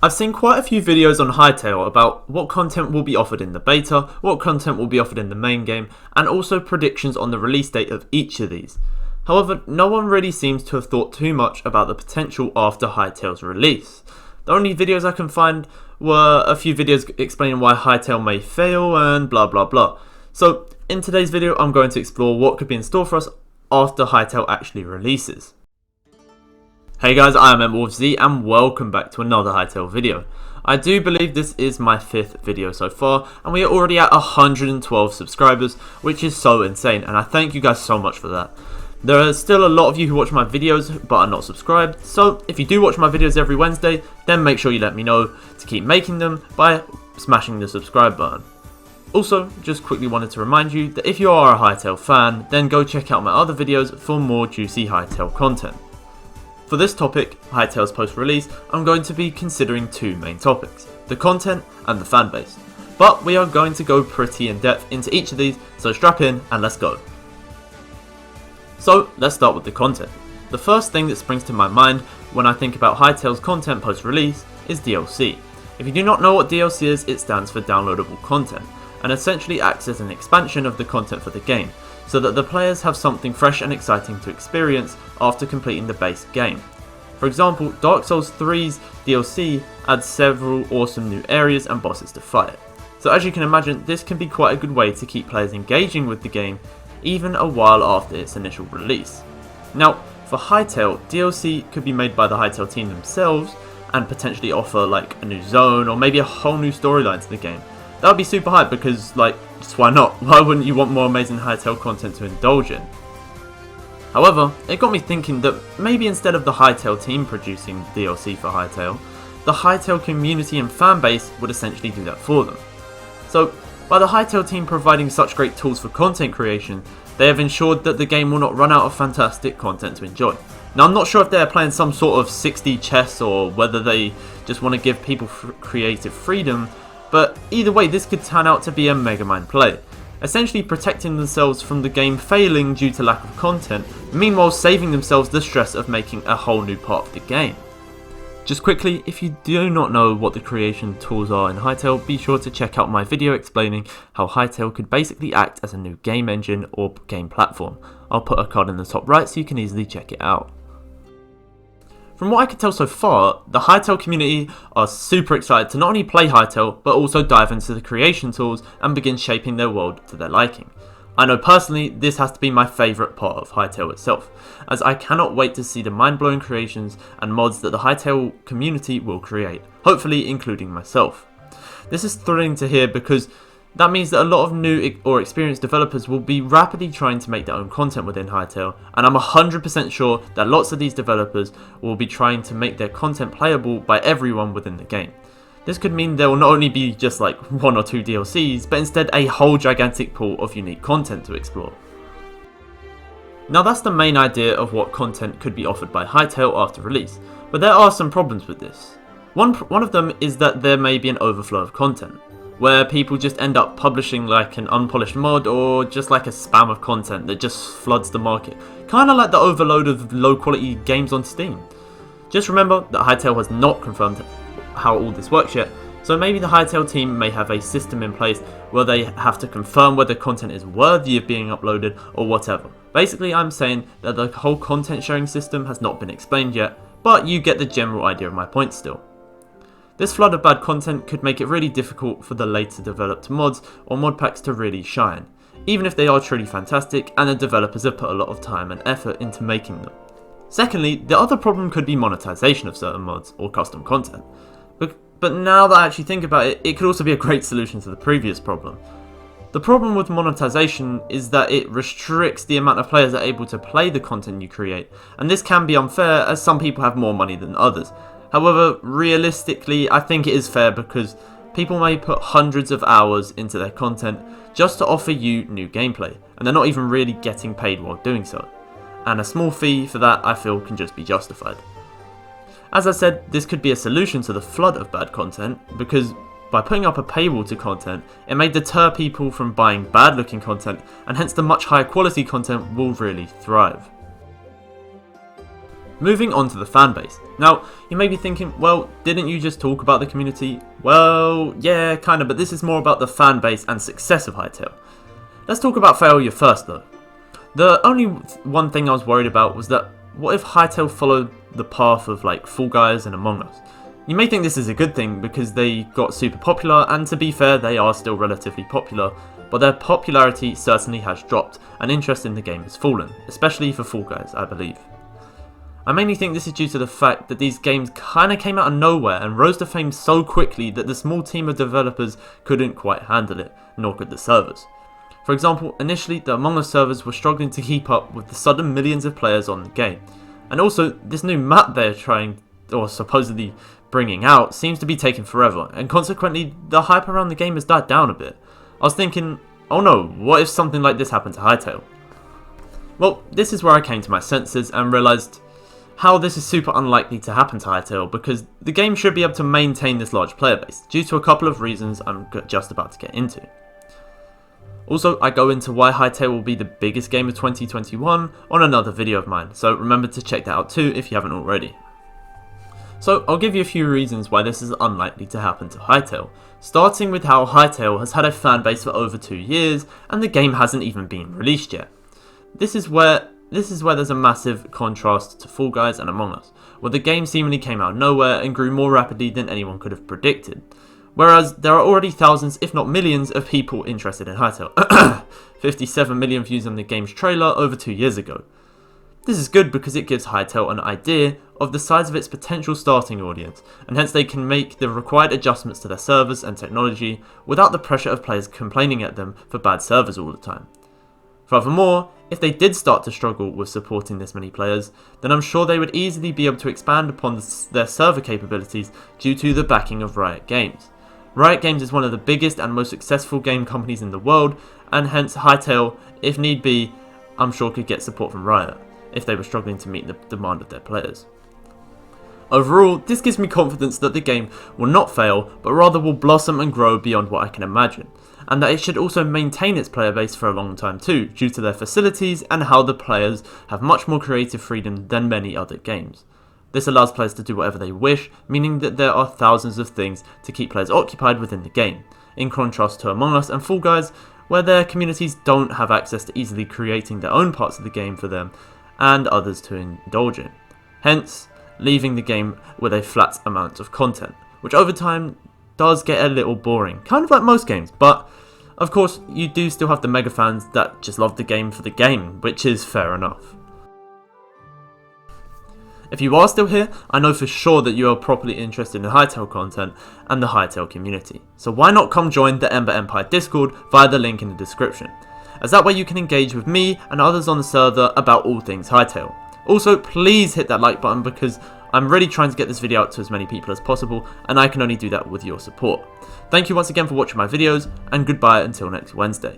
I've seen quite a few videos on Hytale about what content will be offered in the beta, what content will be offered in the main game, and also predictions on the release date of each of these. However, no one really seems to have thought too much about the potential after Hytale's release. The only videos I can find were a few videos explaining why Hytale may fail and blah blah blah. So in today's video I'm going to explore what could be in store for us after Hytale actually releases. Hey guys, I am EmberwulfZ and welcome back to another Hytale video. I do believe this is my 5th video so far and we are already at 112 subscribers, which is so insane, and I thank you guys so much for that. There are still a lot of you who watch my videos but are not subscribed, so if you do watch my videos every Wednesday, then make sure you let me know to keep making them by smashing the subscribe button. Also, just quickly wanted to remind you that if you are a Hytale fan, then go check out my other videos for more juicy Hytale content. For this topic, Hytale's post-release, I'm going to be considering two main topics, the content and the fanbase. But we are going to go pretty in depth into each of these, so strap in and let's go. So let's start with the content. The first thing that springs to my mind when I think about Hytale's content post-release is DLC. If you do not know what DLC is, it stands for downloadable content, and essentially acts as an expansion of the content for the game, so that the players have something fresh and exciting to experience after completing the base game. For example, Dark Souls 3's DLC adds several awesome new areas and bosses to fight. So as you can imagine, this can be quite a good way to keep players engaging with the game even a while after its initial release. Now, for Hytale, DLC could be made by the Hytale team themselves and potentially offer like a new zone or maybe a whole new storyline to the game. That would be super hype because, like, just why not? Why wouldn't you want more amazing Hytale content to indulge in? However, it got me thinking that maybe instead of the Hytale team producing DLC for Hytale, the Hytale community and fanbase would essentially do that for them. So, by the Hytale team providing such great tools for content creation, they have ensured that the game will not run out of fantastic content to enjoy. Now, I'm not sure if they're playing some sort of 6D chess or whether they just want to give people creative freedom, but either way, this could turn out to be a Megamind play, essentially protecting themselves from the game failing due to lack of content, meanwhile saving themselves the stress of making a whole new part of the game. Just quickly, if you do not know what the creation tools are in Hytale, be sure to check out my video explaining how Hytale could basically act as a new game engine or game platform. I'll put a card in the top right so you can easily check it out. From what I can tell so far, the Hytale community are super excited to not only play Hytale, but also dive into the creation tools and begin shaping their world to their liking. I know personally this has to be my favourite part of Hytale itself, as I cannot wait to see the mind-blowing creations and mods that the Hytale community will create, hopefully including myself. This is thrilling to hear because that means that a lot of new or experienced developers will be rapidly trying to make their own content within Hytale, and I'm 100% sure that lots of these developers will be trying to make their content playable by everyone within the game. This could mean there will not only be just like 1 or 2 DLCs, but instead a whole gigantic pool of unique content to explore. Now that's the main idea of what content could be offered by Hytale after release, but there are some problems with this. One of them is that there may be an overflow of content, where people just end up publishing like an unpolished mod or just like a spam of content that just floods the market, kinda like the overload of low quality games on Steam. Just remember that Hytale has not confirmed how all this works yet, so maybe the Hytale team may have a system in place where they have to confirm whether content is worthy of being uploaded or whatever. Basically, I'm saying that the whole content sharing system has not been explained yet, but you get the general idea of my point still. This flood of bad content could make it really difficult for the later developed mods or mod packs to really shine, even if they are truly fantastic and the developers have put a lot of time and effort into making them. Secondly, the other problem could be monetization of certain mods or custom content. But now that I actually think about it, it could also be a great solution to the previous problem. The problem with monetization is that it restricts the amount of players that are able to play the content you create, and this can be unfair as some people have more money than others. However, realistically, I think it is fair because people may put hundreds of hours into their content just to offer you new gameplay, and they're not even really getting paid while doing so. And a small fee for that, I feel, can just be justified. As I said, this could be a solution to the flood of bad content, because by putting up a paywall to content, it may deter people from buying bad looking content, and hence the much higher quality content will really thrive. Moving on to the fanbase. Now, you may be thinking, well, didn't you just talk about the community? Well, yeah, kinda, but this is more about the fanbase and success of Hytale. Let's talk about failure first though. The only one thing I was worried about was that, what if Hytale followed the path of like Fall Guys and Among Us? You may think this is a good thing because they got super popular, and to be fair, they are still relatively popular, but their popularity certainly has dropped and interest in the game has fallen, especially for Fall Guys, I believe. I mainly think this is due to the fact that these games kinda came out of nowhere and rose to fame so quickly that the small team of developers couldn't quite handle it, nor could the servers. For example, initially the Among Us servers were struggling to keep up with the sudden millions of players on the game. And also, this new map they're trying, or supposedly bringing out, seems to be taking forever, and consequently the hype around the game has died down a bit. I was thinking, oh no, what if something like this happened to Hytale? Well, this is where I came to my senses and realised how this is super unlikely to happen to Hytale, because the game should be able to maintain this large player base, due to a couple of reasons I'm just about to get into. Also, I go into why Hytale will be the biggest game of 2021 on another video of mine, so remember to check that out too if you haven't already. So I'll give you a few reasons why this is unlikely to happen to Hytale, starting with how Hytale has had a fan base for over 2 years and the game hasn't even been released yet. This is where there's a massive contrast to Fall Guys and Among Us, where the game seemingly came out of nowhere and grew more rapidly than anyone could have predicted. Whereas there are already thousands, if not millions, of people interested in Hytale. 57 million views on the game's trailer over 2 years ago. This is good because it gives Hytale an idea of the size of its potential starting audience, and hence they can make the required adjustments to their servers and technology without the pressure of players complaining at them for bad servers all the time. Furthermore, if they did start to struggle with supporting this many players, then I'm sure they would easily be able to expand upon their server capabilities due to the backing of Riot Games. Riot Games is one of the biggest and most successful game companies in the world, and hence Hytale, if need be, I'm sure could get support from Riot, if they were struggling to meet the demand of their players. Overall, this gives me confidence that the game will not fail, but rather will blossom and grow beyond what I can imagine, and that it should also maintain its player base for a long time too, due to their facilities and how the players have much more creative freedom than many other games. This allows players to do whatever they wish, meaning that there are thousands of things to keep players occupied within the game, in contrast to Among Us and Fall Guys, where their communities don't have access to easily creating their own parts of the game for them and others to indulge in, hence leaving the game with a flat amount of content, which over time does get a little boring, kind of like most games, but of course you do still have the mega fans that just love the game for the game, which is fair enough. If you are still here, I know for sure that you are properly interested in Hytale content and the Hytale community, so why not come join the Ember Empire Discord via the link in the description, as that way you can engage with me and others on the server about all things Hytale. Also, please hit that like button because I'm really trying to get this video out to as many people as possible, and I can only do that with your support. Thank you once again for watching my videos, and goodbye until next Wednesday.